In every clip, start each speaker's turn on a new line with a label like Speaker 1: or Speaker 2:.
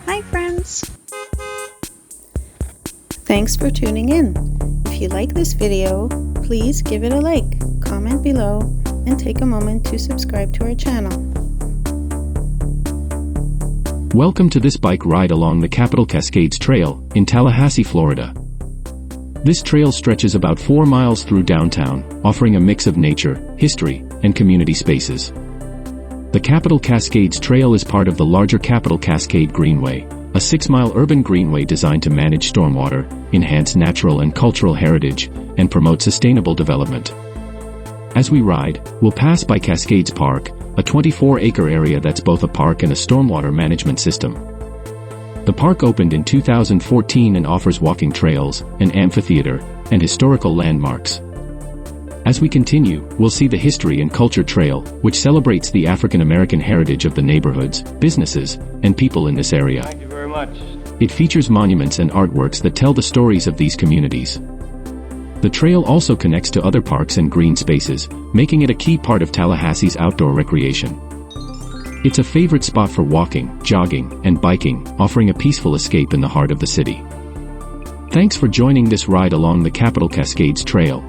Speaker 1: Hi friends! Thanks for tuning in. If you like this video, please give it a like, comment below, and take a moment to subscribe to our channel.
Speaker 2: Welcome to this bike ride along the Capital Cascades Trail in Tallahassee, Florida. This trail stretches about 4 miles through downtown, offering a mix of nature, history, and community spaces. The Capital Cascades Trail is part of the larger Capital Cascade Greenway, a 6-mile urban greenway designed to manage stormwater, enhance natural and cultural heritage, and promote sustainable development. As we ride, we'll pass by Cascades Park, a 24-acre area that's both a park and a stormwater management system. The park opened in 2014 and offers walking trails, an amphitheater, and historical landmarks. As we continue, we'll see the History and Culture Trail, which celebrates the African American heritage of the neighborhoods, businesses, and people in this area.
Speaker 3: Thank you very much.
Speaker 2: It features monuments and artworks that tell the stories of these communities. The trail also connects to other parks and green spaces, making it a key part of Tallahassee's outdoor recreation. It's a favorite spot for walking, jogging, and biking, offering a peaceful escape in the heart of the city. Thanks for joining this ride along the Capital Cascades Trail.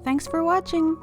Speaker 1: Thanks for watching!